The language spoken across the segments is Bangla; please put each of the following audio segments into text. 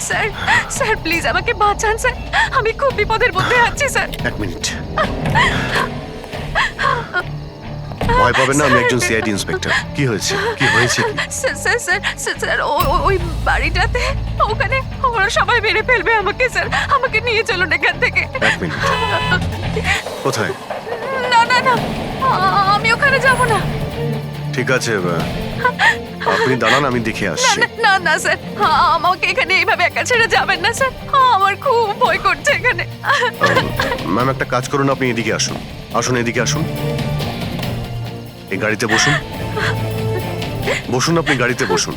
স্যার স্যার প্লিজ আমাকে বাঁচান স্যার, আমি খুব বিপদের মধ্যে আছি স্যার। এক মিনিট, ভয় পাবেন না, আমি একজন সিআইডি ইন্সপেক্টর। কি হয়েছে, কি হয়েছে? Sir sir sir sir sir ওই বাড়িটাতে ওখানে ওরা সবাই মেরে ফেলবে আমাকে স্যার, আমাকে নিয়ে চলুন এখান থেকে। এক মিনিট, কোথায়? না না না, আমি ওখানে যাব না। ঠিক আছে, আপনি দাঁড়ান, আমি দেখে না আসছি। না না না স্যার, আমাকে এখানে এইভাবে একা ছেড়ে যাবেন না স্যার, আমার খুব ভয় করছে এখানে। ম্যাম একটা কাজ করুন, আপনি এদিকে আসুন, আসুন এদিকে আসুন, এই গাড়িতে বসুন, বসুন, আপনি গাড়িতে বসুন,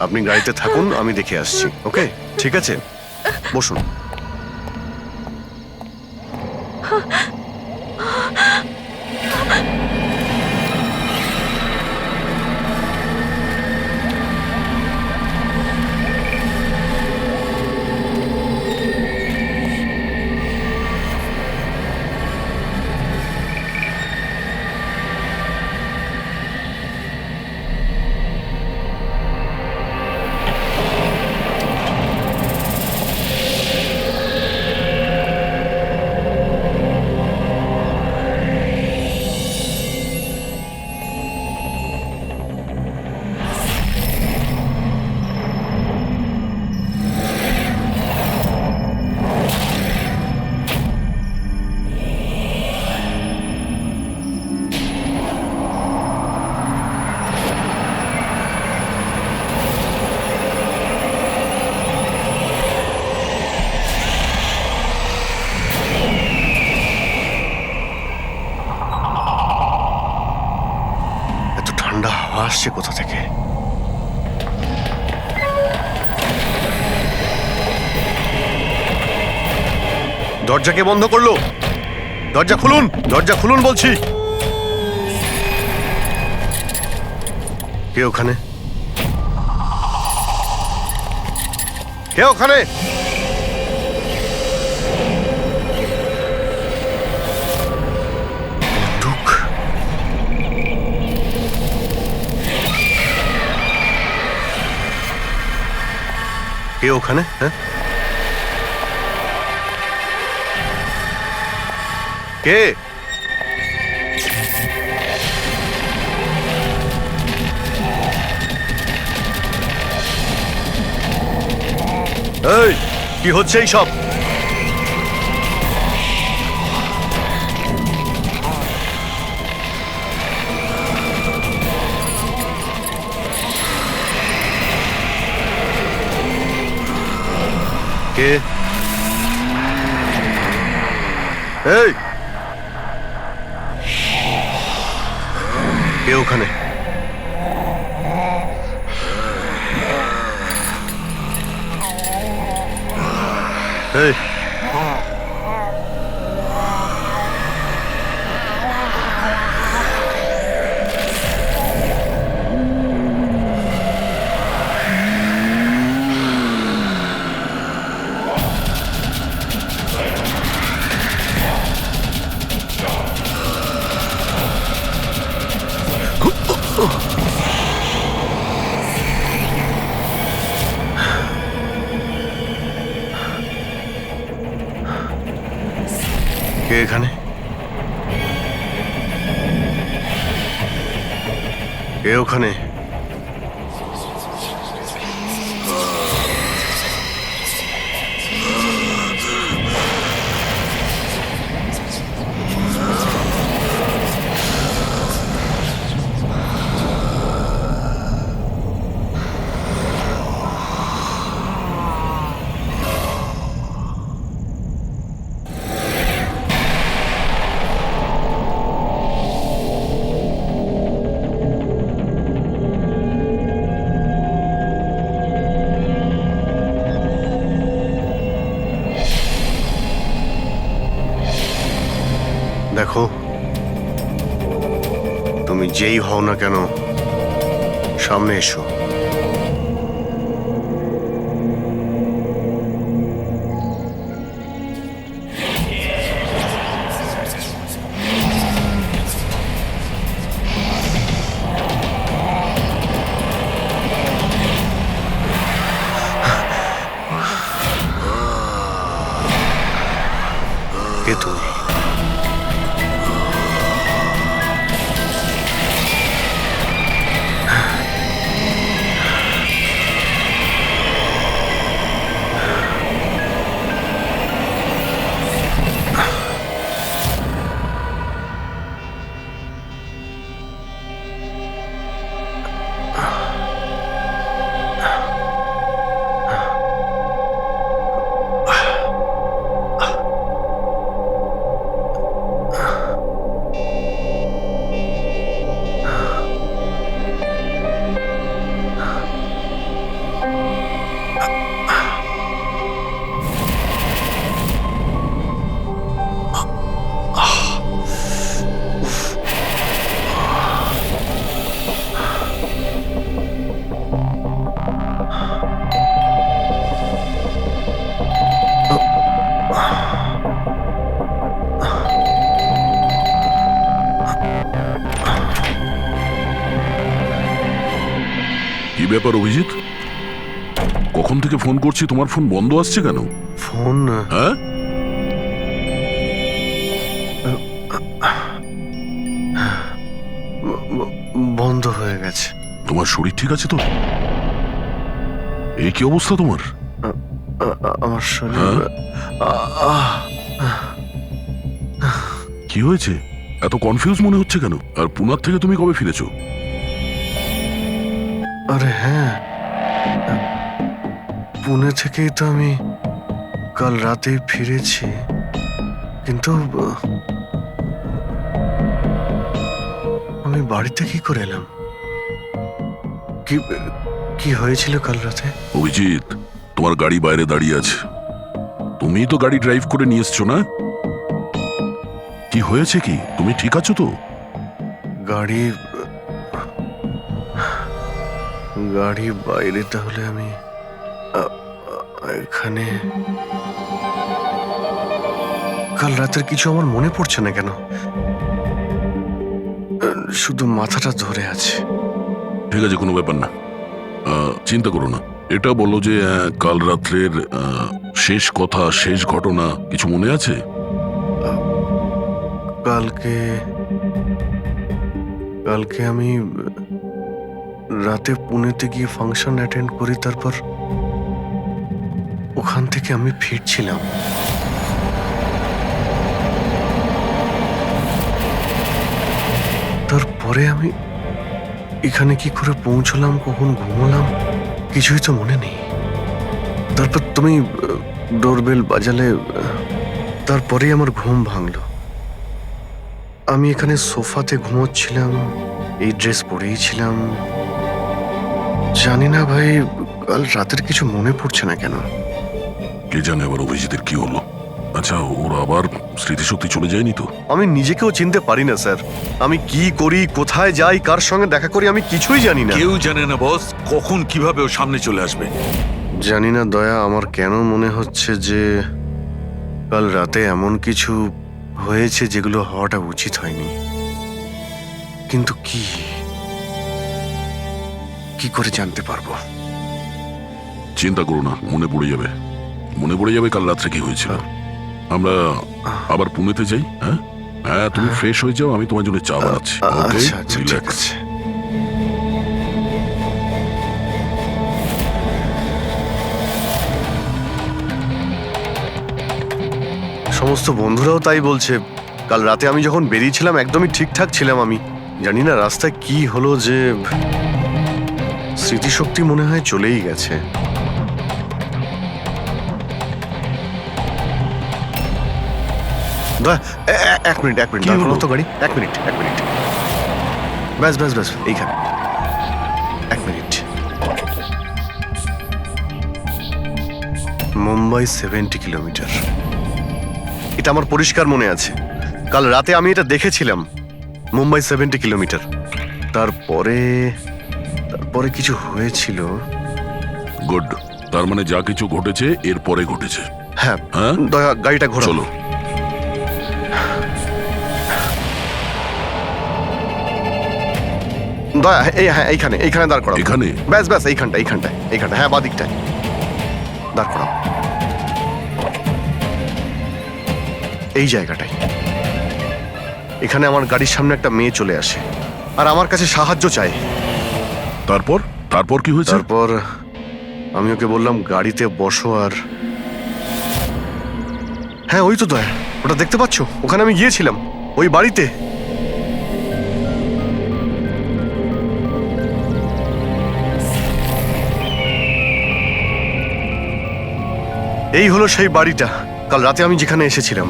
আপনি গাড়িতে থাকুন, আমি দেখে আসছি। ওকে, ঠিক আছে, বসুন। ঠান্ডা হাওয়া আসছে কোথা থেকে? দরজা কে বন্ধ করলো? দরজা খুলুন, দরজা খুলুন বলছি। কে ওখানে? কে ওখানে? বন্দুক। কে ওখানে? হ্যাঁ, কে? এই কি হচ্ছে এই সব? কে? এই কে ওখানে? এই কে এখানে? কে ওখানে? দেখো, তুমি যেই হও না কেন, সামনে এসো। কে তুমি? কি ব্যাপার অভিজিৎ? কখন থেকে ফোন করছি, তোমার ফোন বন্ধ আসছে কেন? ফোন হ্যাঁ, বন্ধ হয়ে গেছে। তোমার শরীর ঠিক আছে তো? এই কি অবস্থা তোমার? আমার শরীর কি হয়েছে? এত কনফিউজ মনে হচ্ছে কেন? আর পুনার থেকে তুমি কবে ফিরেছো? আরে হ্যাঁ, পুনে থেকেই তো আমি কাল রাতে ফিরেছি, কিন্তু আমি বাড়িতে কি করে এলাম? কি কি হয়েছিল কাল রাতে? অভিজিৎ, তোমার গাড়ি বাইরে দাঁড়িয়ে আছে, তুমিই তো গাড়ি ড্রাইভ করে নিয়ে এসছো না? কি হয়েছে কি? তুমি ঠিক আছো তো? গাড়ি গাড়ি বাইরে, তাহলে আমি এখানে? কাল রাতের কিছু আমার মনে পড়ছে না কেন, শুধু মাথাটা ধরে আছে। ঠিক আছে, কোনো ব্যাপার না, চিন্তা করো না। এটা বলো যে কাল রাত্রের শেষ কথা, শেষ ঘটনা কিছু মনে আছে? কালকে কালকে আমি রাতে পুনেতে গিয়ে ফাংশন অ্যাটেন্ড করি, তারপর ওখান থেকে আমি ফিরছিলাম। তারপরে আমি এখানে কি করে পৌঁছলাম, কখন ঘুমোলাম, কিছুই তো মনে নেই। তারপর তুমি ডোরবেল বাজালে, তারপরেই আমার ঘুম ভাঙলো। আমি এখানে সোফাতে ঘুমোচ্ছিলাম, এই ড্রেস পরেই ছিলাম। জানি না ভাই, কাল রাতের কিছু মনে পড়ছে না কেন। কে জানে আবার অভিজিতের কি হলো। আচ্ছা, ওর আবার স্মৃতিশক্তি চলে যায়নি তো? আমি নিজেকেও চিনতে পারি না স্যার। আমি কি করি, কোথায় যাই, কার সঙ্গে দেখা করি, আমি কিছুই জানি না। কেউ জানে না বস, কখন কিভাবে ও সামনে চলে আসবে। জানি না দয়া, আমার কেন মনে হচ্ছে যে কাল রাতে এমন কিছু হয়েছে যেগুলো হওয়াটা উচিত হয়নি। কিন্তু কি কি করে জানতে পারবো? চিন্তা করো না, মনে পড়ে যাবে, মনে পড়ে যাবে কাল রাত্রে কি হয়েছিল। আমরা আবার পুনেতে যাই। হ্যাঁ হ্যাঁ, তুমি ফ্রেশ হয়ে যাও, আমি তোমার জন্য চা বানাচ্ছি। আচ্ছা আচ্ছা, ঠিক আছে। সমস্ত বন্ধুরাও তাই বলছে। কাল রাতে আমি যখন বেরিয়েছিলাম একদমই ঠিকঠাক ছিলাম। আমি জানি না রাস্তায় কি হলো যে স্মৃতিশক্তি মনে হয় চলেই গেছে। এক মিনিট দাঁড়ানো তো গাড়ি, এক মিনিট। ব্যাস এইখানে, এক মিনিট। মুম্বাই 70 কিলোমিটার, এটা আমার পরিষ্কার মনে আছে। কাল রাতে আমি এটা দেখেছিলাম, মুম্বাই 70 কিলোমিটার। তারপরে কিছু হয়েছিল। গুড, তার মানে যা কিছু ঘটেছে এরপরে ঘটেছে। হ্যাঁ হ্যাঁ, দয়া গাড়িটা ঘোরাও। চলো। দয়া এইখানে দাঁড় করাও। এখানে? ব্যাস এইখানটায়, হ্যাঁ বাদিকটায় দাঁড় করাও। এই জায়গাটাই। এখানে আমার গাড়ির সামনে একটা মেয়ে চলে আসে আর আমার কাছে সাহায্য চায়। তারপর তারপর কি হয়েছে? তারপর আমি ওকে বললাম গাড়িতে বসো, আর হ্যাঁ ওই তো দয়া, ওটা দেখতে পাচ্ছ? ওখানে আমি গিয়েছিলাম, ওই বাড়িতে। এই হলো সেই বাড়িটা কাল রাতে আমি যেখানে এসেছিলাম।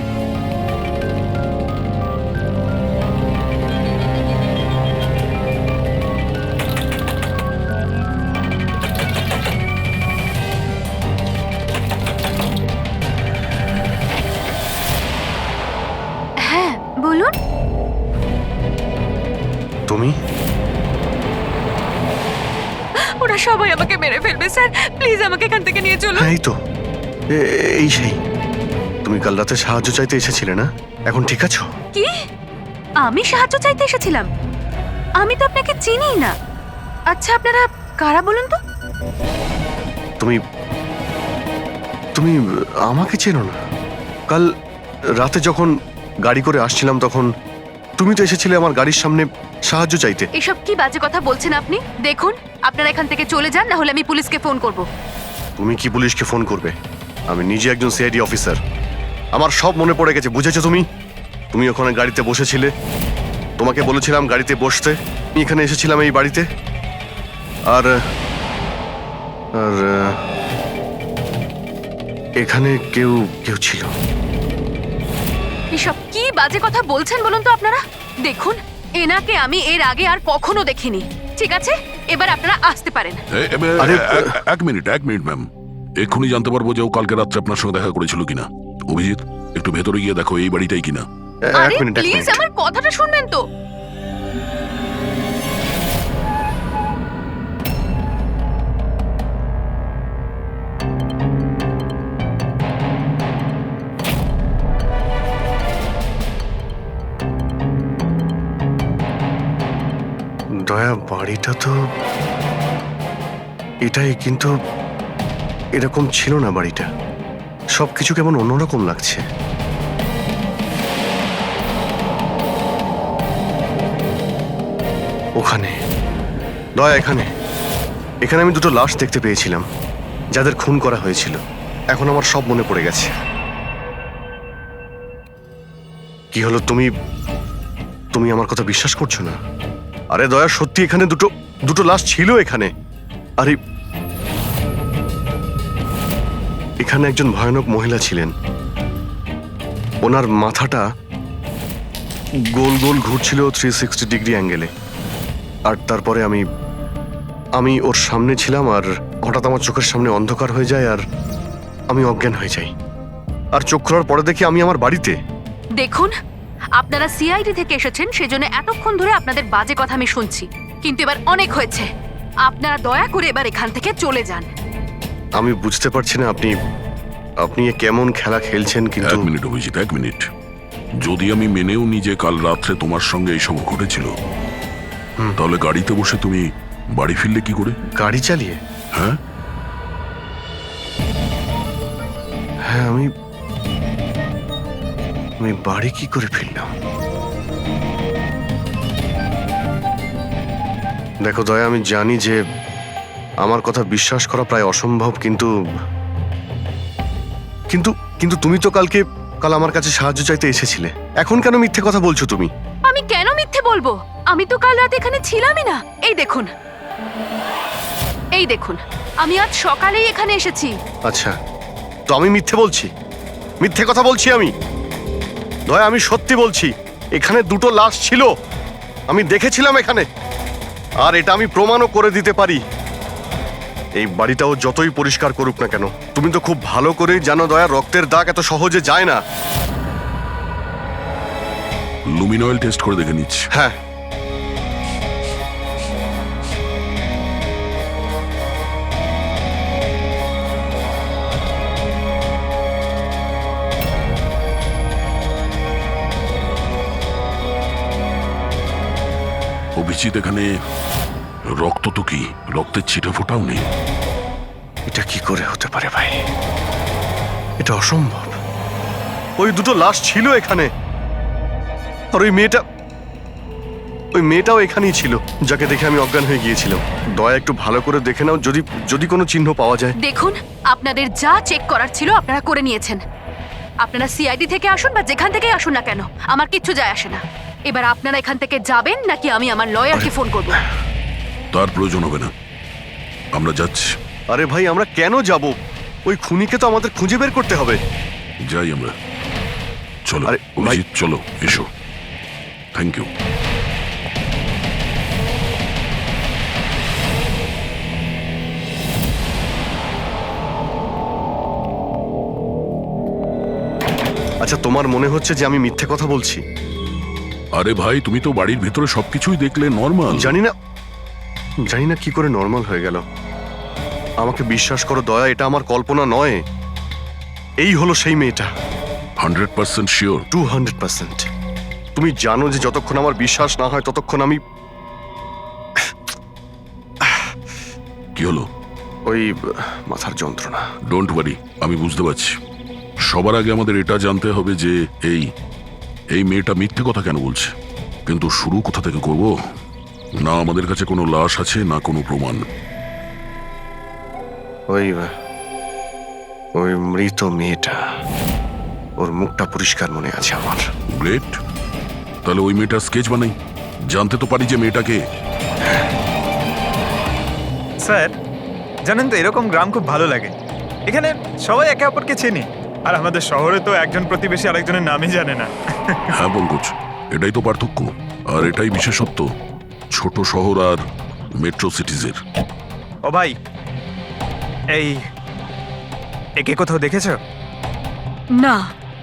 হ্যাঁ বলুন। তুমি? ওরা সবাই আমাকে মেরে ফেলবে স্যার, প্লিজ আমাকে এখান থেকে নিয়ে চলুন। হ্যাঁ এই তো, এই সেই। তুমি কাল রাতে সাহায্য চাইতে এসেছিলে না? এখন ঠিক আছো? কি? আমি সাহায্য চাইতে এসেছিলাম? আমি তো আপনাকে চিনিই না। আচ্ছা আপনারা কারা বলুন তো? তুমি তুমি আমাকে চেনো না? কাল রাতে যখন গাড়ি করে আসছিলাম তখন তুমি তো এসেছিলে আমার গাড়ির সামনে সাহায্য চাইতে। এসব কি বাজে কথা বলছেন আপনি? দেখুন আপনারা এখান থেকে চলে যান, না হলে আমি পুলিশকে ফোন করব। তুমি কি পুলিশকে ফোন করবে? আমি নিজে একজন সিআইডি অফিসার, আমার সব মনে পড়ে গেছে। বুঝেছো তুমি? তুমি ওখানে গাড়িতে বসেছিলে, তোমাকে বলেছিলাম গাড়িতে বসতে। আমি এখানে এসেছিলাম এই বাড়িতে, আর আর এখানে কেউ কেউ ছিল। এসব কি বাজে কথা বলছেন বলুন তো আপনারা? দেখুন এনাকে আমি এর আগে আর কখনো দেখিনি। ঠিক আছে, এবার আপনারা আসতে পারেন। আরে, এক মিনিট ম্যাম, এক্ষুনি জানতে পারবো যে ও কালকে রাত্রে আপনার সঙ্গে দেখা করেছিল কিনা। অভিজিৎ, একটু ভেতরে গিয়ে দেখো এই বাড়িটাই কিনা। আরে এক মিনিট। প্লিজ আমার কথাটা শুনবেন তো। দয়া, বাড়িটা তো এটাই, কিন্তু এরকম ছিল না বাড়িটা। সবকিছু কেমন অন্যরকম লাগছে। ওখানে দয়া, এখানে এখানে আমি দুটো লাশ দেখতে পেয়েছিলাম, যাদের খুন করা হয়েছিল। এখন আমার সব মনে পড়ে গেছে। কি হলো, তুমি তুমি আমার কথা বিশ্বাস করছো না? আরে দয়া, সত্যি এখানে দুটো লাশ ছিল এখানে। আরে এখানে একজন ভয়ানক মহিলা ছিলেন, ওনার মাথাটা গোল গোল ঘুরছিল 360 ডিগ্রি অ্যাঙ্গেলে। আর তারপরে আমি ওর সামনে ছিলাম, আর হঠাৎ আমার চোখের সামনে অন্ধকার হয়ে যায়, আর আমি অজ্ঞান হয়ে যাই। আর চোখ খোলার পরে দেখি আমি আমার বাড়িতে। দেখুন আপনারা সিআইডি থেকে এসেছেন, সেজন্য এতক্ষণ ধরে আপনাদের বাজে কথা আমি শুনছি, কিন্তু এবার অনেক হয়েছে। আপনারা দয়া করে এবার এখান থেকে চলে যান। আমি বুঝতে পারছি না আপনি এ কেমন খেলা খেলছেন, কিন্তু এক মিনিট অভিজিৎ, এক মিনিট। যদি আমি মেনেও নি যে কাল রাত্রে তোমার সঙ্গে এইসব ঘটেছিল, তাহলে গাড়িতে বসে তুমি বাড়ি ফিরলে কি করে? গাড়ি চালিয়ে? হ্যাঁ, হ্যাঁ, আমি বাড়ি কি করে ফিরলাম? দেখো দয়া, আমি জানি যে আমার কথা বিশ্বাস করা প্রায় অসম্ভব, কিন্তু কিন্তু কিন্তু তুমি তো কাল আমার কাছে সাহায্য চাইতে এসেছিলে। এখন কেন মিথ্যে কথা বলছো তুমি? আমি কেন মিথ্যে বলবো? আমি তো কাল রাতে এখানে ছিলামই না। এই দেখুন, এই দেখুন, আমি আজ সকালেই এখানে এসেছি। আচ্ছা, তো আমি মিথ্যে বলছি? মিথ্যে কথা বলছি আমি? দয়া, আমি সত্যি বলছি, এখানে দুটো লাশ ছিল, আমি দেখেছিলাম এখানে, আর এটা আমি প্রমাণও করে দিতে পারি। এই বাড়িটাও যতই পরিষ্কার করুক না কেন, তুমি তো খুব ভালো করেই জানো দয়া, রক্তের দাগ এত সহজে যায় না। লুমিনয়েল টেস্ট করে দেখে নিচ্ছি। হ্যাঁ, অভিজিৎ, এখানে রক্ত তো কি, রক্তের ছিটে ফোটাও নেই। এটা কি করে হতে পারে ভাই? এটা অসম্ভব। ওই দুটো লাশ ছিল এখানে। আর ওই মেয়েটাও এখানেই ছিল, যাকে দেখে আমি অজ্ঞান হয়ে গিয়েছিলাম। দয়া একটু ভালো করে দেখে নাও, যদি কোনো চিহ্ন পাওয়া যায়। দেখুন, আপনাদের যা চেক করার ছিল আপনারা করে নিয়েছেন। আপনারা সিআইডি থেকে আসুন বা যেখান থেকেই আসুন না কেন, আমার কিচ্ছু যায় আসে না। এবার আপনারা এখান থেকে যাবেন নাকি আমি আমার লয়ারকে ফোন করব? তার প্রয়োজন হবে না, আমরা যাচ্ছি। আরে ভাই, আমরা কেন যাব? ওই খুনিকে তো আমাদের খুঁজে বের করতে হবে। যাই আমরা, চলো। আরে ভাই- অভিজিৎ, চলো, এসো। Thank you. আচ্ছা, তোমার মনে হচ্ছে যে আমি মিথ্যে কথা বলছি? আরে ভাই, তুমি তো বাড়ির ভেতরে সবকিছুই দেখলে, নর্মাল। জানি না কি করে নর্মাল হয়ে গেল। আমাকে বিশ্বাস করো দয়া, এটা আমার কল্পনা নয়। এই হলো সেই মেয়েটা। 100% শিওর? 200%। তুমি জানো যে যতক্ষণ আমার বিশ্বাস না হয় ততক্ষণ আমি কি হলো? ওই মাথার যন্ত্রণা। ডোন্ট ওয়ারি, আমি বুঝতে পারছি। সবার আগে আমাদের এটা জানতে হবে যে এই মেয়েটা মিথ্যে কথা কেন বলছে। কিন্তু শুরু কোথা থেকে করব? না আমাদের কাছে কোনো লাশ আছে, না কোনো প্রমাণ। ওই মৃত মেয়েটা, ওর মুখটা পরিষ্কার মনে আছে আমার। গ্রেট, তাহলে ওই মেয়েটার স্কেচ বানাই, জানতে তো পারি যে মেয়েটাকে। স্যার, জানেন তো এরকম গ্রাম খুব ভালো লাগে। এখানে সবাই একে অপরকে চেনে, আর আমাদের শহরে তো একজন প্রতিবেশী আরেকজনের নামই জানে না। হ্যাঁ পঙ্কজ, এটাই তো পার্থক্য, আর এটাই বিশেষত্ব ছোট শহর আর মেট্রো সিটিজের। ও ভাই, একে কোথাও দেখেছো? না,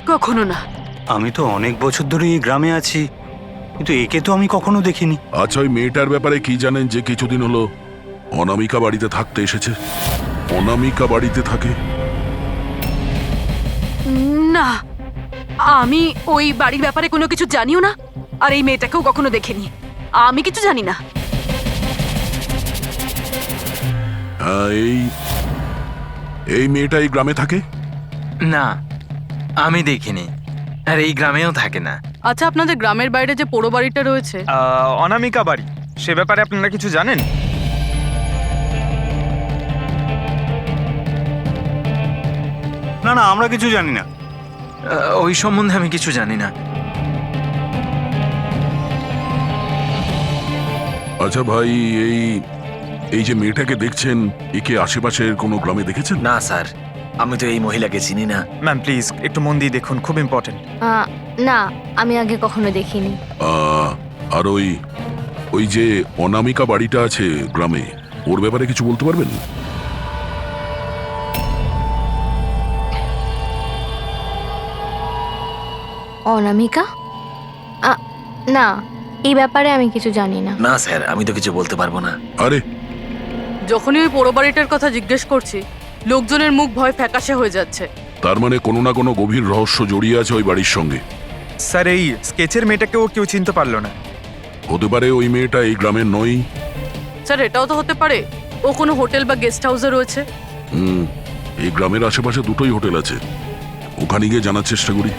কখনো না। আমি তো অনেক বছর ধরে এই গ্রামে আছি, কিন্তু একে তো আমি কখনো দেখিনি। আচ্ছা, ওই মেয়েটার ব্যাপারে কি জানেন যে কিছুদিন হলো অনামিকা বাড়িতে থাকতে এসেছে? অনামিকা বাড়িতে থাকে? না, আমি ওই বাড়ির ব্যাপারে কোনো কিছু জানিও না, আর এই মেয়েটাকেও কখনো দেখিনি। আমি কিছু জানি না। হ্যাঁ, এই মেয়েটা এই গ্রামে থাকে? না, আমি দেখিনি, আর এই গ্রামেও থাকে না। আচ্ছা, আপনাদের গ্রামের বাইরে যে পোড়ো বাড়িটা রয়েছে, অনামিকা বাড়ি, সে ব্যাপারে আপনারা কিছু জানেন? না না, আমরা কিছু জানি না। ওই সম্বন্ধে আমি কিছু জানি না। আচ্ছা ভাই, এই যে মেয়েটাকে দেখছেন, একে আশেপাশের কোনো গ্রামে দেখেছেন? না স্যার, আমি তো এই মহিলাকে চিনি না। ম্যাম প্লিজ একটু মন দিয়ে দেখুন, খুব ইম্পর্টেন্ট। না, আমি আগে কখনো দেখিনি। আর ওই যে অনামিকা বাড়িটা আছে গ্রামে, ওর ব্যাপারে কিছু বলতে পারবেন? অনামিকা? না, এই ব্যাপারে আমি কিছু জানি না। না স্যার, আমি তো কিছু বলতে পারবো না। আরে যখনই ওই পোড়ো বাড়িটার কথা জিজ্ঞেস করছি, লোকজনের মুখ ভয় ফ্যাকাশে হয়ে যাচ্ছে। তার মানে কোনো না কোনো গভীর রহস্য জড়িয়ে আছে ওই বাড়ির সঙ্গে। স্যার, এই স্কেচের মেয়েটাকেও কেউ চিনতে পারলো না। হতে পারে ওই মেয়েটা এই গ্রামের নয়। স্যার, এটাও তো হতে পারে ও কোনো হোটেল বা গেস্ট হাউসে রয়েছে। এই গ্রামের আশেপাশে দুটোই হোটেল আছে, ওখানে গিয়ে জানার চেষ্টা করি।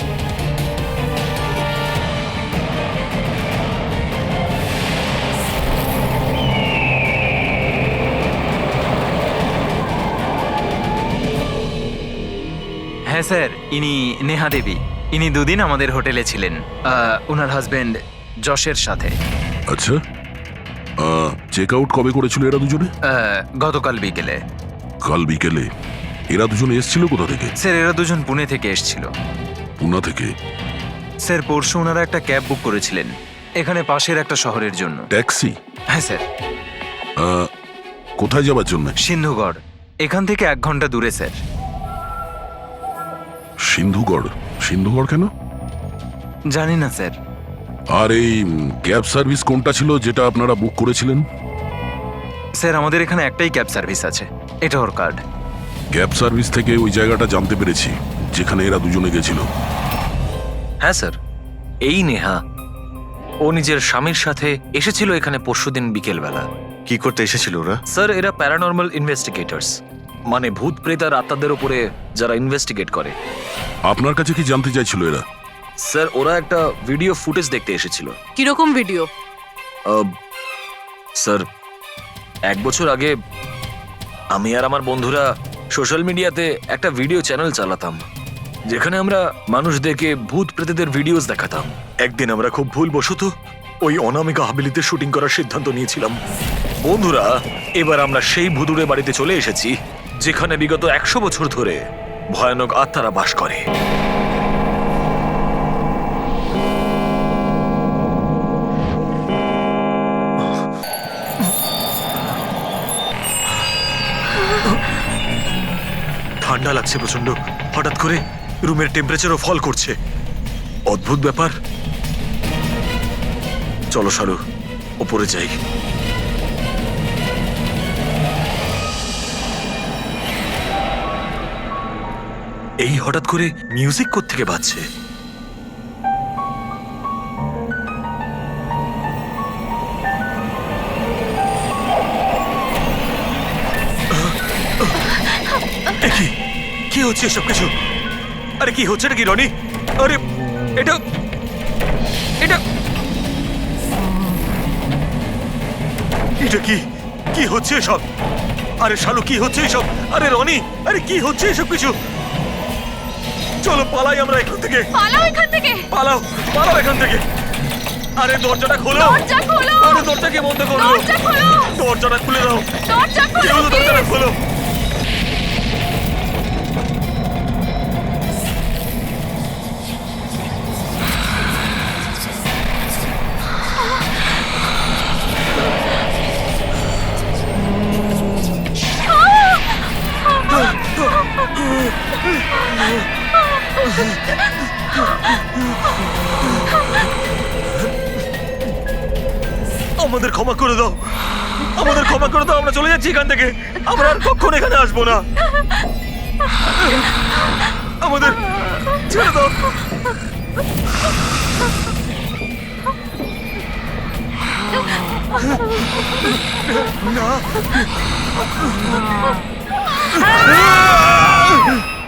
হ্যাঁ স্যার, ইনি নেহা দেবী। ইনি দুদিন আমাদের হোটেলে ছিলেন, ওনার হাজবেন্ড যশের সাথে। আচ্ছা, চেক আউট কবে করেছিল এরা দুজনে? গতকাল বিকেলে। কাল বিকেলে? এরা দুজনে এসেছিল কোথা থেকে? স্যার, এরা দুজন পুনে থেকে এসেছিল। পুনা থেকে? স্যার, পরশু ওনারা একটা ক্যাব বুক করেছিলেন এখানে পাশের একটা শহরের জন্য। ট্যাক্সি? হ্যাঁ স্যার। কোথায় যাবার জন্য? সিন্ধুগড়, এখান থেকে 1 ঘন্টা দূরে স্যার। সিন্ধুগড়? সিন্ধুগড় কেন? জানি না স্যার। আর এই ক্যাব সার্ভিস কোনটা ছিল যেটা আপনারা বুক করেছিলেন? স্যার, আমাদের এখানে একটাই ক্যাব সার্ভিস আছে, এটা ওর কার্ড। ক্যাব সার্ভিস থেকে ওই জায়গাটা জানতে পেরেছি যেখানে এরা দুজনে গেছিল। হ্যাঁ স্যার, এই নেহা ও নিজের স্বামীর সাথে এসেছিল এখানে পরশুদিন বিকেলবেলা। কি করতে এসেছিল ওরা? স্যার, এরা প্যারানর্মাল ইনভেস্টিগেটর্স, মানে ভূত প্রেত আর আত্মাদের উপরে যারা ইনভেস্টিগেট করে। আপনার কাছে কি জানতে চাইছিল এরা? স্যার ওরা একটা ভিডিও ফুটেজ দেখতে এসেছিল। কিরকম ভিডিও? স্যার 1 বছর আগে আমি আর আমার বন্ধুরা সোশ্যাল মিডিয়াতে একটা ভিডিও চ্যানেল চালাতাম, যেখানে আমরা মানুষদেরকে ভূত প্রেতদের ভিডিওস দেখাতাম। একদিন আমরা খুব ভুলবশত ওই অনামিকা হাভেলিতে শুটিং করার সিদ্ধান্ত নিয়েছিলাম। বন্ধুরা, এবার আমরা সেই ভুতুড়ে বাড়িতে চলে এসেছি, যেখানে বিগত 100 বছর ধরে ভয়ানক আত্মারা বাস করে। ঠান্ডা লাগছে প্রচন্ড, হঠাৎ করে রুমের টেম্পারেচারও ফল করছে। অদ্ভুত ব্যাপার। চলো শালু, ওপরে যাই। এই হঠাৎ করে মিউজিক কোত্থেকে বাজছে? কি হচ্ছে এসব কিছু? আরে কি হচ্ছে নাকি রনি? আরে এটা এটা এটা কি কি হচ্ছে এসব? আরে শালু, কি হচ্ছে এসব? আরে রনি, আরে কি হচ্ছে এসব কিছু? চলো পালাই আমরা এখান থেকে। পালাও এখান থেকে। পালাও, পালাও এখান থেকে। আরে দরজাটা খোলো। দরজা খোলো। আরে দরজাকে বন্ধ করো। দরজা খোলো। দরজাটা খুলে দাও। দরজা খোলো। কেউ দরজাটা খোলো। আমাদের ক্ষমা করে দাও, আমাদের ক্ষমা করে দাও। আমরা চলে যাচ্ছি এখান থেকে। আমরা আর কখনো এখানে আসবো না। আমাদের ছেড়ে দাও। না,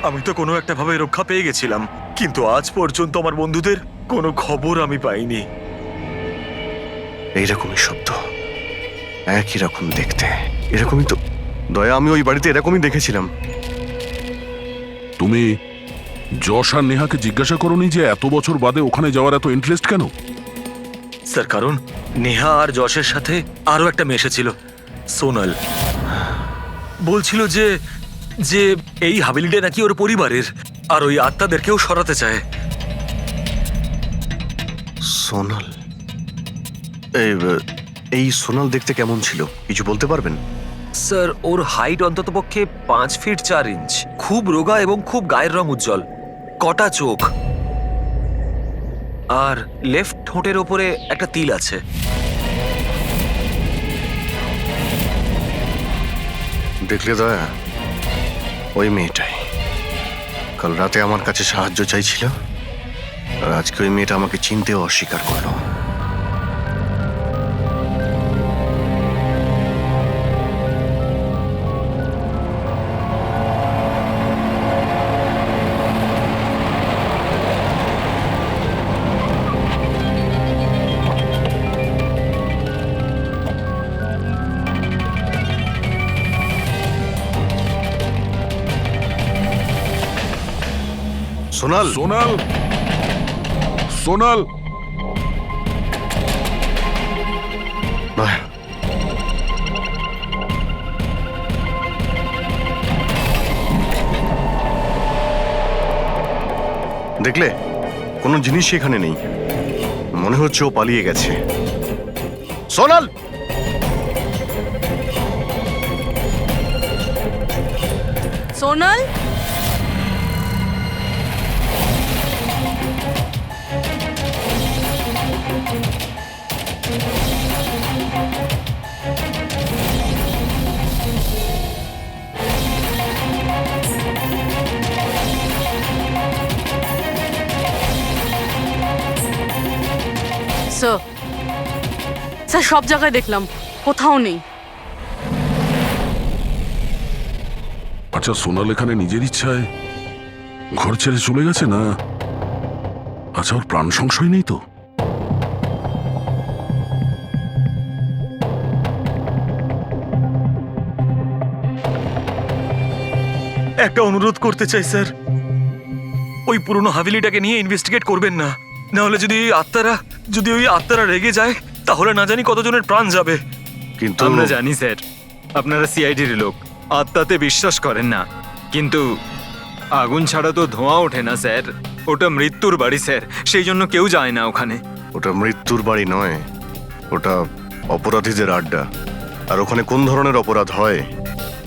আমি তো কোনো একটা ভাবে রক্ষা পেয়ে গেছিলাম, কিন্তু আজ পর্যন্ত আমার বন্ধুদের কোনো খবর আমি পাইনি। এইরকমই শব্দ, একই রকম দেখতে, এরকমই তো। দয়া, আমি ওই বাড়িতে এরকমই দেখেছিলাম। তুমি যশ আর নেহাকে জিজ্ঞাসা করোনি যে এত বছর বাদে ওখানে যাওয়ার এত ইন্টারেস্ট কেন? স্যার, কারণ নেহা আর যশের সাথে আরো একটা মেয়ে এসেছিল, সোনাল। বলছিল যে যে এই হাভেলিটা নাকি ওর পরিবারের, আর ওই আত্মাদেরকেও সরাতে চায়। সোনাল? এই সোনাল দেখতে কেমন ছিল, কিছু বলতে পারবেন? স্যার, ওর হাইট অন্ততপক্ষে 5 ফিট 4 ইঞ্চ, খুব রোগা এবং খুব গায়ের রং উজ্জ্বল, কটা চোখ, আর লেফট ঠোঁটের ওপরে একটা তিল আছে। দেখলে দয়া, ওই মেয়েটাই কাল রাতে আমার কাছে সাহায্য চাইছিল, আর আজকে ওই মেয়েটা আমাকে চিনতেও অস্বীকার করলো। সোনাল, সোনাল, সোনাল। দয়া, দেখলে কোনো জিনিসই এখানে নেই, মনে হচ্ছে ও পালিয়ে গেছে। সোনাল! সোনাল, স্যার সব জায়গায় দেখলাম, কোথাও নেই। আচ্ছা, সোনাল এখানে নিজের ইচ্ছায় ঘর ছেড়ে চলে গেছে না? আচ্ছা, ওর প্রাণ সংশয় নেই তো? একটা অনুরোধ করতে চাই স্যার, ওই পুরনো হাভেলিটাকে নিয়ে ইনভেস্টিগেট করবেন না। না হলে যদি ওই আত্মারা রেগে যায়, তাহলে না জানি কতজনের প্রাণ যাবে। কিন্তু আমরা জানি স্যার, আপনারা সিআইডির লোক, আত্মাতে বিশ্বাস করেন না, কিন্তু আগুন ছাড়া তো ধোঁয়া ওঠে না স্যার। ওটা মৃত্যুর বাড়ি স্যার, সেই জন্য কেউ যায় না ওখানে। ওটা মৃত্যুর বাড়ি নয়, ওটা অপরাধীদের আড্ডা। আর ওখানে কোন ধরনের অপরাধ হয়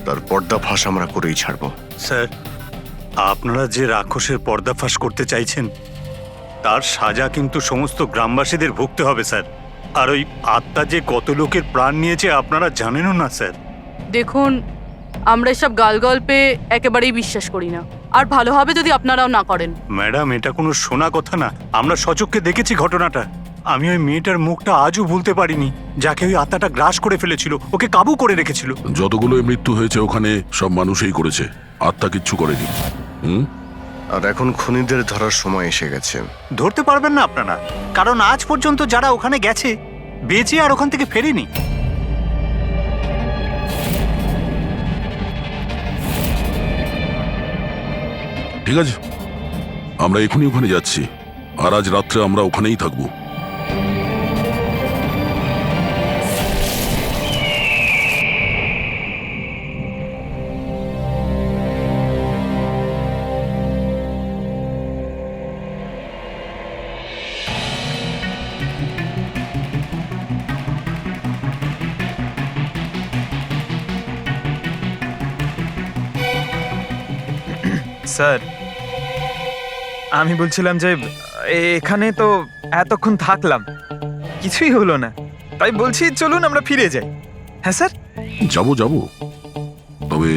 তার পর্দাফাঁস আমরা করেই ছাড়বো। স্যার, আপনারা যে রাক্ষসের পর্দাফাঁস করতে চাইছেন তার সাজা কিন্তু সমস্ত গ্রামবাসীদের ভুগতে হবে স্যার। আর ওই আত্মা যে কত লোকের প্রাণ নিয়েছে আপনারা জানেনও না স্যার। দেখুন, আমরা এসব গালগল্পে একেবারেই বিশ্বাস করি না, আর ভালো হবে যদি আপনারাও না করেন। ম্যাডাম, এটা কোনো শোনা কথা না, আমরা সচক্ষে দেখেছি ঘটনাটা। আমি ওই মেয়েটার মুখটা আজও ভুলতে পারিনি, যাকে ওই আত্মাটা গ্রাস করে ফেলেছিল, ওকে কাবু করে রেখেছিল। যতগুলো মৃত্যু হয়েছে ওখানে সব মানুষই করেছে, আত্মা কিচ্ছু করেনি। আর এখন খুনিদের ধরার সময় এসে গেছে। ধরতে পারবেন না আপনারা, কারণ আজ পর্যন্ত যারা ওখানে গেছে বেঁচে আর ওখান থেকে ফেরেনি। ঠিক আছে, আমরা এখনই ওখানে যাচ্ছি, আর আজ রাত্রে আমরা ওখানেই থাকবো। স্যার, আমি বলছিলাম যে এখানে তো এতক্ষণ থাকলাম, কিছুই হলো না, তাই বলছি চলুন আমরা ফিরে যাই। হ্যাঁ স্যার। যাবো, তবে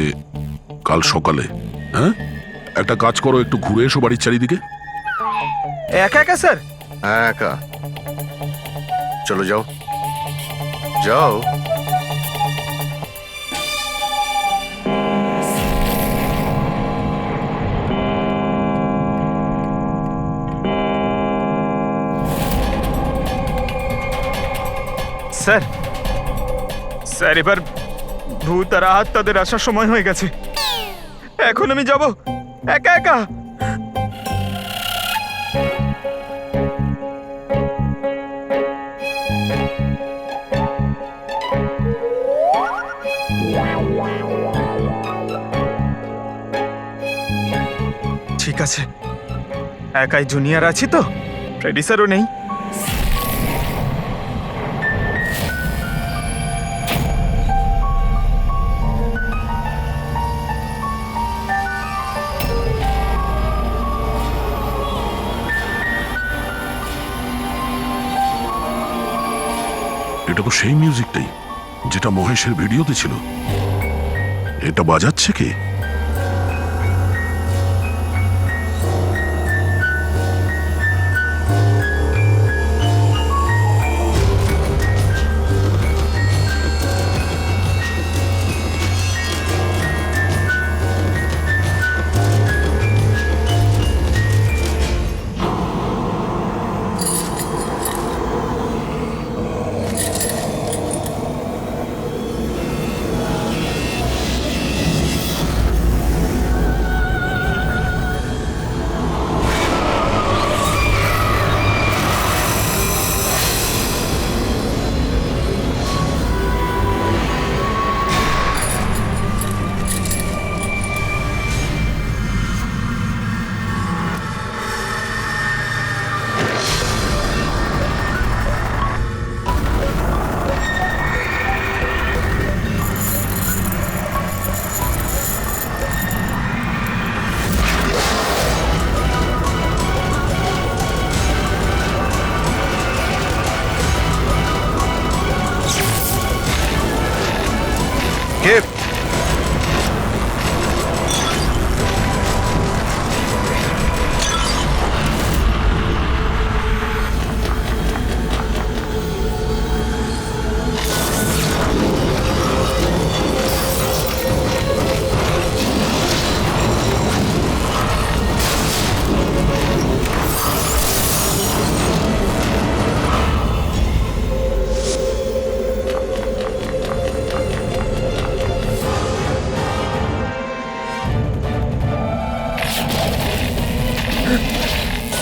কাল সকালে। হ্যাঁ, একটা কাজ করো, একটু ঘুরে এসো বাড়ির চারিদিকে। একা একা স্যার? হ্যাঁ, একা। চলো, যাও যাও। স্যার, স্যার এবার ভূত আর আত্মাদের আসার সময় হয়ে গেছে। এখন আমি যাব একা একা? ঠিক আছে, একাই জুনিয়র আছি তো, ফ্রেডি স্যারও নেই। এটা তো সেই মিউজিকটাই যেটা মহেশের ভিডিওতে ছিল। এটা বাজাচ্ছে কে?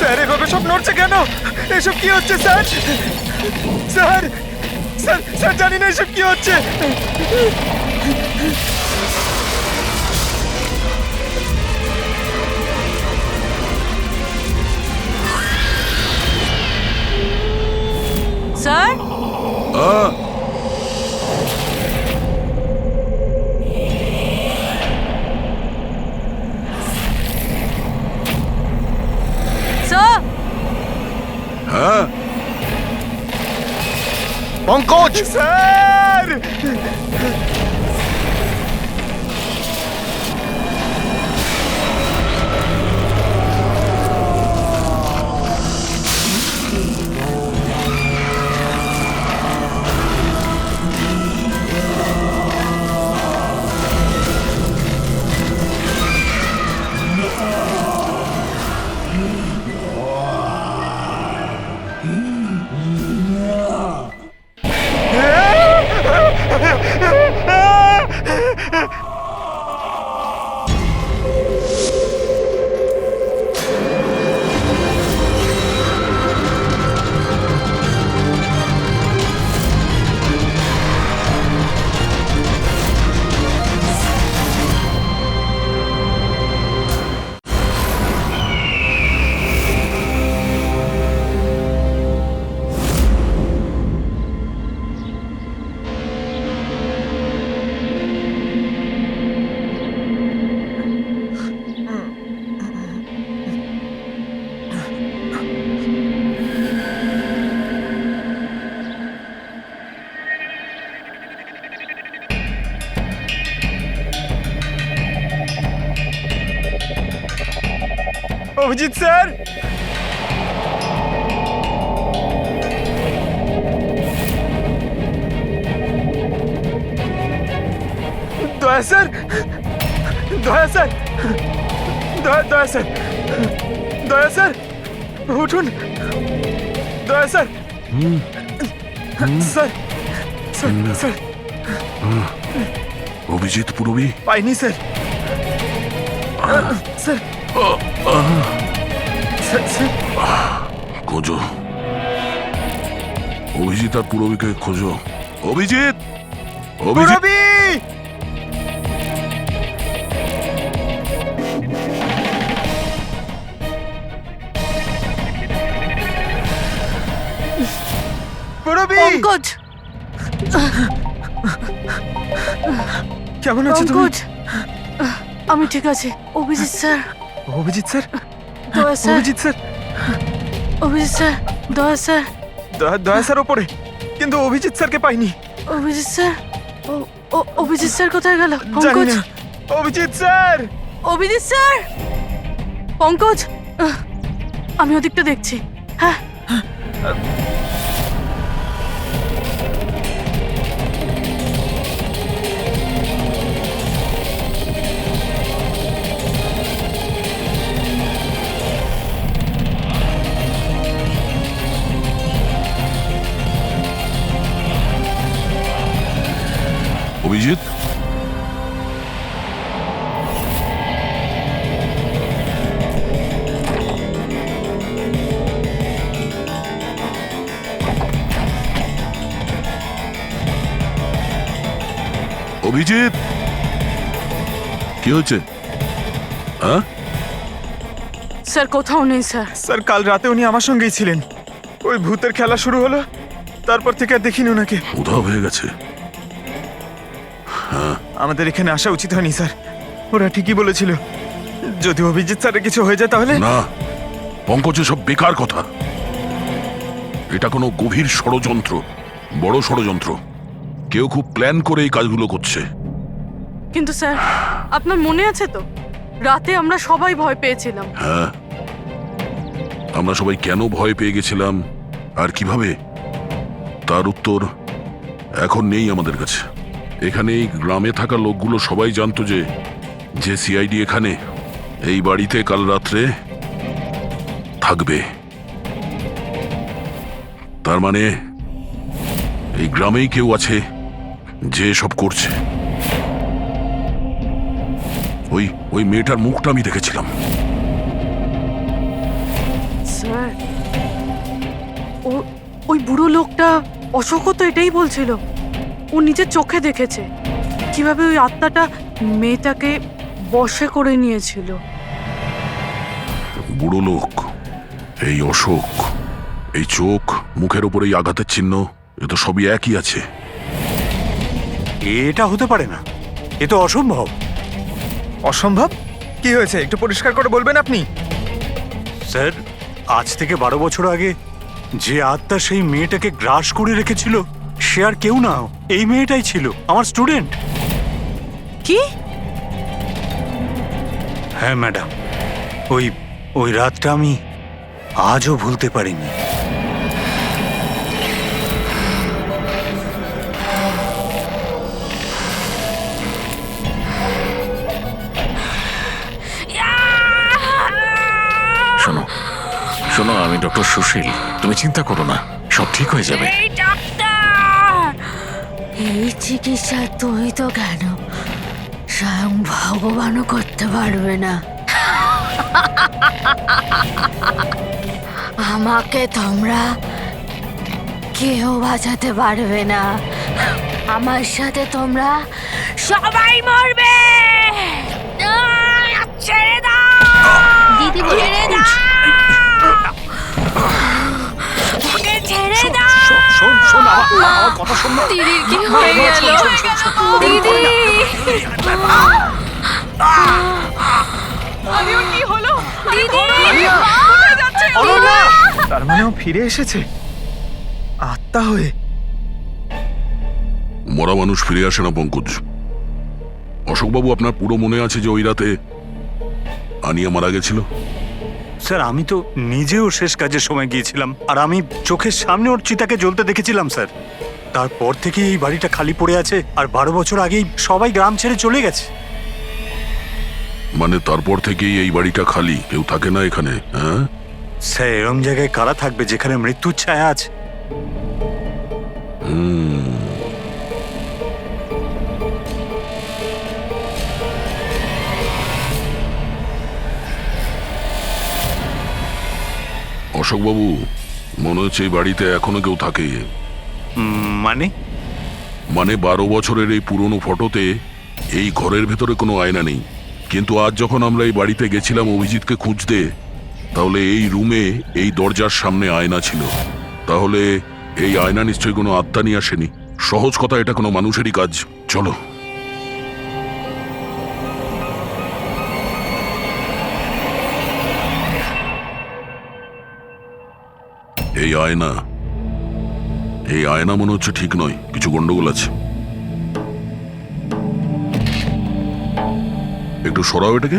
স্যার এভাবে সব নড়ছে কেন? এসব কি হচ্ছে স্যার? স্যার স্যার স্যার জানি না এসব কি হচ্ছে। স্যার আহ, স্যার হ্যাঁ পঙ্কজ! স্যার অভিজিৎ স্যার, দয়া স্যার, দয়া স্যার, দয়া স্যার, দয়া স্যার, উঠুন, দয়া sir, sir sir sir Abhijit Purabi পাইনি স্যার, স্যার স্যার স্যার খোঁজো, অভিজিৎ আর পুরবীকে খোঁজো। অভিজিৎ, অভিজিৎ, পুরবী! পুরবী! পঙ্কজ, কেমন আছো তুমি? পঙ্কজ, আমি ঠিক আছি। অভিজিৎ স্যার, অভিজিৎ স্যার, দয়া sir, Abhijit sir, Abhijit sir, দয়া স্যার, দয়া স্যার ওপরে, কিন্তু অভিজিৎ স্যারকে পাইনি। অভিজিৎ স্যার, অভিজিৎ স্যার কোথায় গেল? জানি পঙ্কজ, না। অভিজিৎ স্যার! অভিজিৎ স্যার, পঙ্কজ, আমি ওদিকটা দেখছি। হ্যাঁ, অভিজিৎ, অভিজিৎ, কি হচ্ছে? হ্যাঁ, স্যার কোথাও নেই স্যার। স্যার কাল রাতে উনি আমার সঙ্গেই ছিলেন। ওই ভূতের খেলা শুরু হলো, তারপর থেকে আর দেখিনি ওনাকে। উধাও হয়ে গেছে। আমাদের এখানে আসা উচিত হয়নি স্যার। ওরা ঠিকই বলেছিল, যদি অভিজিৎ স্যারের কিছু হয়ে যায় তাহলে। না, পঙ্কজের সব বেকার কথা। এটা কোনো গভীর ষড়যন্ত্র, বড় ষড়যন্ত্র। কেউ খুব প্ল্যান করে এই কাজগুলো করছে। কিন্তু স্যার, আপনার মনে আছে তো, রাতে আমরা সবাই ভয় পেয়েছিলাম। হ্যাঁ, আমরা সবাই কেন ভয় পেয়ে গেছিলাম আর কিভাবে, তার উত্তর এখন নেই আমাদের কাছে। এখানে এই গ্রামে থাকা লোকগুলো সবাই জানতো যে সিআইডি এখানে এই বাড়িতে কাল রাত্রে থাকবে। তার মানে এই গ্রামেই কেউ আছে যে সব করছে। ওই মেয়েটার মুখটা আমি দেখেছিলাম। স্যার ও ওই বুড়ো লোকটা অশোকও তো এটাই বলছিল। ও নিজের চোখে দেখেছে কিভাবে ওই আত্মাটা মেয়েটাকে বশে করে নিয়েছিল। বুড়ো লোক, এই অশোক, এই চোখ, মুখের উপর এই আঘাতের চিহ্ন, এ তো সবই একই আছে। এটা হতে পারে না, এ তো অসম্ভব। অসম্ভব? কি হয়েছে একটু পরিষ্কার করে বলবেন আপনি? স্যার, আজ থেকে 12 বছর আগে যে আত্মা সেই মেয়েটাকে গ্রাস করে রেখেছিল সে আর কেউ না, এই মেয়েটাই ছিল, আমার স্টুডেন্ট। কি? হ্যাঁ ম্যাডাম, ওই রাতটা আমি আজও ভুলতে পারিনি। শোনো শোনো, আমি ডক্টর সুশীল, তুমি চিন্তা করো না, সব ঠিক হয়ে যাবে। এই ডাক্তার, এই চিকিৎসা তুই তো কেন, স্বয়ং ভগবানও করতে পারবে না। আমাকে তোমরা কেউ বাঁচাতে পারবে না। আমার সাথে তোমরা সবাই মরবে। ছেড়ে দাও দিদি, ছেড়ে দাও, ওকে ছেড়ে দাও। শোন শোন, আমার কথা শোন না। দিদির কি হয়ে গেল? দিদি, কি হলো? দিদি, অনন্যা! তার মানে ও ফিরে এসেছে আত্মা হয়ে। মরা মানুষ ফিরে আসে না পঙ্কজ। অশোকবাবু, আপনার পুরো মনে আছে যে ওই রাতে আনিয়া মারা গেছিল? স্যার, আমি তো নিজেও শেষ কাজের সময় গিয়েছিলাম, আর আমি চোখের সামনে ওর চিতাকে জ্বলতে দেখেছিলাম স্যার। তারপর থেকে এই বাড়িটা খালি পড়ে আছে, আর 12 বছর আগেই সবাই গ্রাম ছেড়ে চলে গেছে। মানে তারপর থেকেই এই বাড়িটা খালি, কেউ থাকে না এখানে? হ্যাঁ স্যার, এরম জায়গায় কারা থাকবে যেখানে মৃত্যুর ছায়া আছে? অশোকবাবু, মনে হচ্ছে এই বাড়িতে এখনো কেউ থাকে। মানে? মানে 12 বছরের এই পুরনো ফটোতে এই ঘরের ভেতরে কোনো আয়না নেই, কিন্তু আজ যখন আমরা এই বাড়িতে গেছিলাম অভিজিৎকে খুঁজতে, তাহলে এই রুমে এই দরজার সামনে আয়না ছিল। তাহলে এই আয়না নিশ্চয়ই কোনো আত্মা নিয়ে আসেনি। সহজ কথা, এটা কোনো মানুষেরই কাজ। চলো। এই আয়না, এই আয়না মনে হচ্ছে ঠিক নয়, কিছু গন্ডগোল আছে। একটু সরাও এটাকে।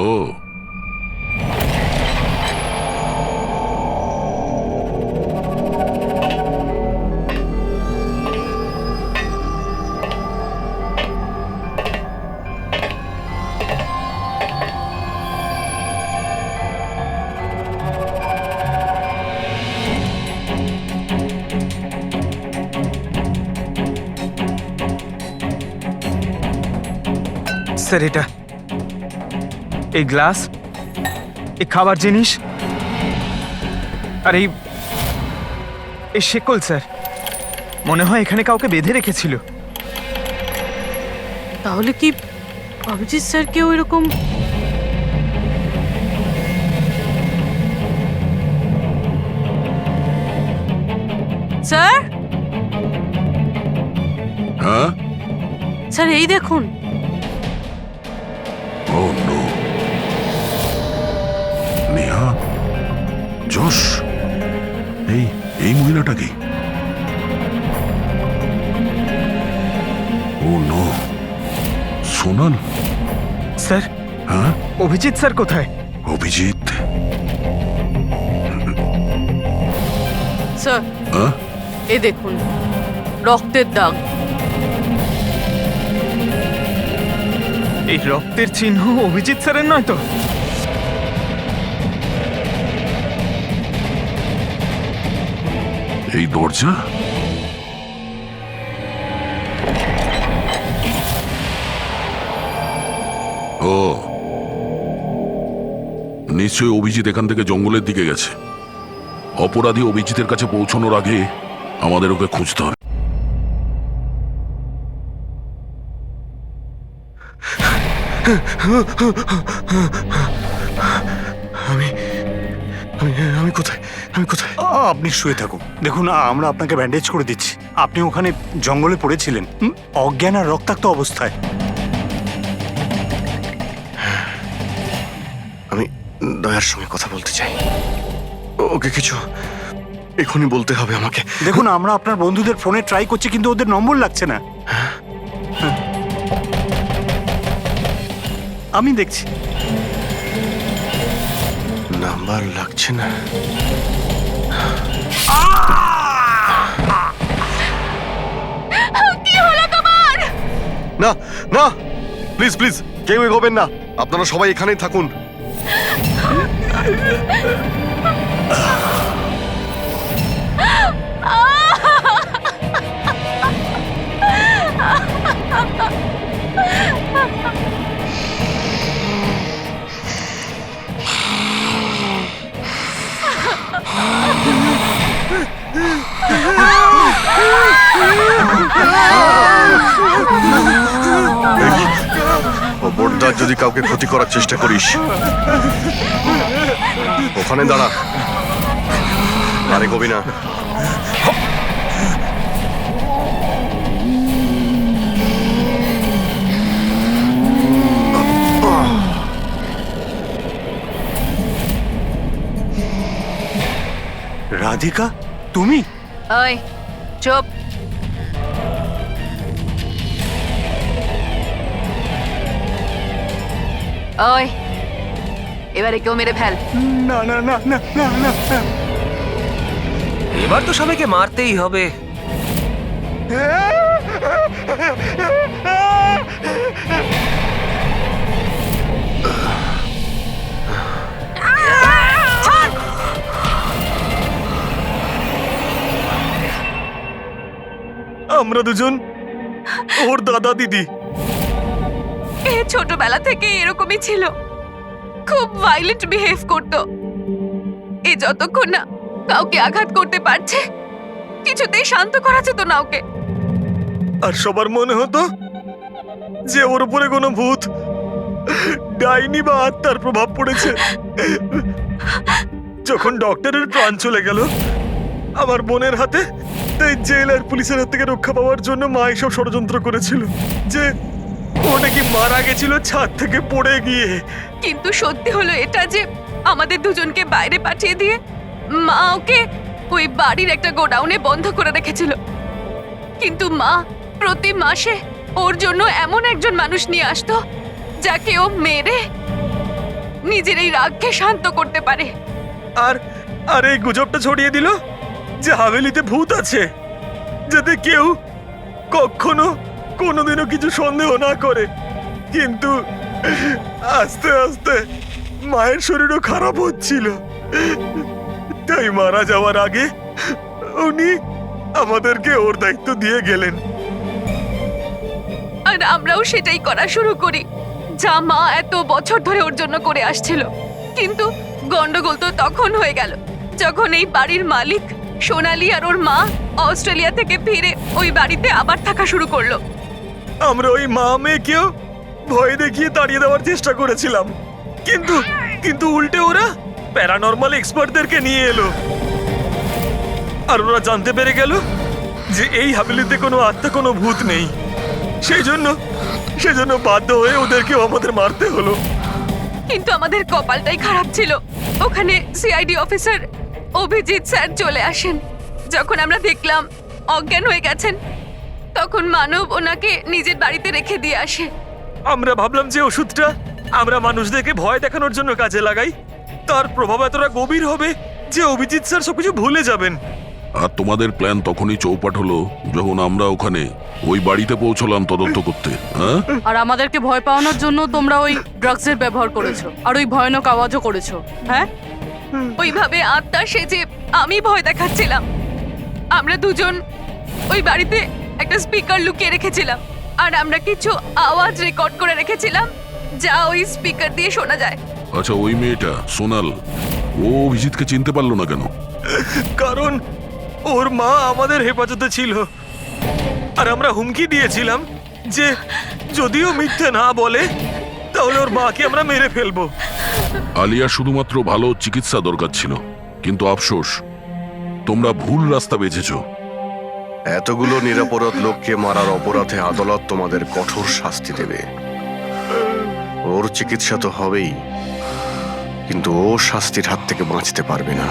ও, স্যার, এটা এই গ্লাস, এই খাবার জিনিস, আর এই শেকল স্যার, মনে হয় এখানে কাউকে বেঁধে রেখেছিল। তাহলে কি অভিজিৎ স্যার কেউ এরকম? স্যার, হ্যাঁ? স্যার এই দেখুন। ও নো, নেহা, যশ, এই মহিলাটা কি? ও নো, সোনাল। স্যার, হ্যাঁ? অভিজিৎ স্যার কোথায়? অভিজিৎ? স্যার, হ্যাঁ? এই দেখুন, রক্তের দাগ। এই রক্তের চিহ্ন অভিজিৎ স্যারের নয় তো? এই দরজা ও নিশ্চয়ই অভিজিৎ এখান থেকে জঙ্গলের দিকে গেছে। অপরাধী অভিজিতের কাছে পৌঁছানোর আগে আমাদের ওকে খুঁজতে হবে। আমি আমি আমি কোথায় আমি কোথায় আপনি শুয়ে থাকুন, দেখুন আমরা আপনাকে ব্যান্ডেজ করে দিচ্ছি। আপনি ওখানে জঙ্গলে পড়েছিলেন, অজ্ঞান আর রক্তাক্ত অবস্থায়। আমি দয়ার সঙ্গে কথা বলতে চাই। ওকে কিছু এখনই বলতে হবে আমাকে। দেখুন আমরা আপনার বন্ধুদের ফোনে ট্রাই করছি, কিন্তু ওদের নম্বর লাগছে না। আমি দেখছি নাম্বার লাগছে না। কি হলো তোমার? না না, প্লিজ প্লিজ কেউ এগোবেন না, আপনারা সবাই এখানেই থাকুন। খবরদার যদি কাউকে ক্ষতি করার চেষ্টা করিস, ওখানে দাঁড়া, আরে কবি না। রাধিকা, তুমি? ওই চুপ। ওই এবারে কেউ মেরে ফেল। না না না না না না না। এবার তো সবাইকে মারতেই হবে। আমরা দুজন ওর দাদা দিদি। এ ছোটবেলা থেকে এরকমই ছিল, খুব ভাইলেন্ট বিহেভ করতো। এ যতক্ষণ না কাউকে আঘাত করতে পারছে কিছুতেই শান্ত করা যেত না ওকে। আর সবার মনে হতো যে ওর উপরে কোনো ভূত, ডাইনি বা আত্মার প্রভাব পড়েছে। যখন ডক্টরের প্রাণ চলে গেল আমার বোনের হাতে, তাই জেল আর পুলিশের হাত থেকে রক্ষা পাওয়ার জন্য মা এসব ষড়যন্ত্র করেছিল যে ও নাকি মারা গেছিল ছাদ থেকে পড়ে গিয়ে। কিন্তু সত্যি হলো এটা যে আমাদের দুজনকে বাইরে পাঠিয়ে দিয়ে মা ওকে ওই বাড়ির একটা গোডাউনে বন্ধ করে রেখেছিল। কিন্তু মা প্রতি মাসে ওর জন্য এমন একজন মানুষ নিয়ে আসতো যাকে ও মেরে নিজের এই রাগকে শান্ত করতে পারে। আর আর এই গুজবটা ছড়িয়ে দিল যে হাভেলিতে ভূত আছে, যাতে কেউ কখনো কোনোদিনও কিছু সন্দেহ না করে। কিন্তু আস্তে আস্তে মায়ের শরীরও খারাপ হচ্ছিল, তাই মারা যাওয়ার আগে উনি আমাদেরকে ওর দায়িত্ব দিয়ে গেলেন। আর আমরাও সেটাই করা শুরু করি যা মা এত বছর ধরে ওর জন্য করে আসছিল। কিন্তু গন্ডগোল তো তখন হয়ে গেল যখন এই বাড়ির মালিক সোনালি আর ওর মা অস্ট্রেলিয়া থেকে ফিরে ওই বাড়িতে আবার থাকা শুরু করলো। আমরা ওই মা মেয়েকেও ভয় দেখিয়ে তাড়িয়ে দেওয়ার চেষ্টা করেছিলাম, কিন্তু কিন্তু উল্টে ওরা প্যারানর্মাল এক্সপার্টদেরকে নিয়ে এলো। আর ওরা জানতে পেরে গেল যে এই হাভেলিতে কোনো আত্মা, কোনো ভূত নেই। সেজন্য বাধ্য হয়ে ওদেরকেও আমাদের মারতে হলো। কিন্তু আমাদের কপালটাই খারাপ ছিল, ওখানে সিআইডি অফিসার অভিজিৎ স্যার চলে আসেন। যখন আমরা দেখলাম অজ্ঞান হয়ে গেছেন, তখন মানব ওনাকে নিজের বাড়িতে রেখে দিয়ে আসে। আমরা ভাবলাম যে ওষুধটা আমরা মানুষদেরকে ভয় দেখানোর জন্য কাজে লাগাই, তার প্রভাব এতটা গভীর হবে যে অভিজিৎ স্যার সবকিছু ভুলে যাবেন। আর তোমাদের প্ল্যান তখনই চৌপাট হলো যখন আমরা ওখানে ওই বাড়িতে পৌঁছলাম তদন্ত করতে। হ্যাঁ, আর আমাদেরকে ভয় পাওয়ানোর জন্য তোমরা ওই ড্রাগসের ব্যবহার করেছো আর ওই ভয়ানক আওয়াজও করেছো। হ্যাঁ, ওইভাবে আত্মা সেজে আমি ভয় দেখাচ্ছিলাম। আমরা দুজন ওই বাড়িতে একটা স্পিকার লুকিয়ে রেখেছিলাম আর আমরা কিছু আওয়াজ রেকর্ড করে রেখেছিলাম যা ওই স্পিকার দিয়ে শোনা যায়। আচ্ছা, ওই মেয়েটা সোনাল, ও অভিজিৎকে চিনতে পারলো না কেন? কারণ ওর মা আমাদের হেফাজতে ছিল আর আমরা হুমকি দিয়েছিলাম যে যদিও মিথ্যে না বলে তাহলে ওর মাকে আমরা মেরে ফেলবো। আলিয়া শুধুমাত্র ভালো চিকিৎসা দরকার ছিল, কিন্তু আফসোস তোমরা ভুল রাস্তা বেছেছো। এতগুলো নিরপরাধ লোককে মারার অপরাধে আদালত তোমাদের কঠোর শাস্তি দেবে। ওর চিকিৎসা তো হবেই, কিন্তু ও শাস্তির হাত থেকে বাঁচতে পারবে না।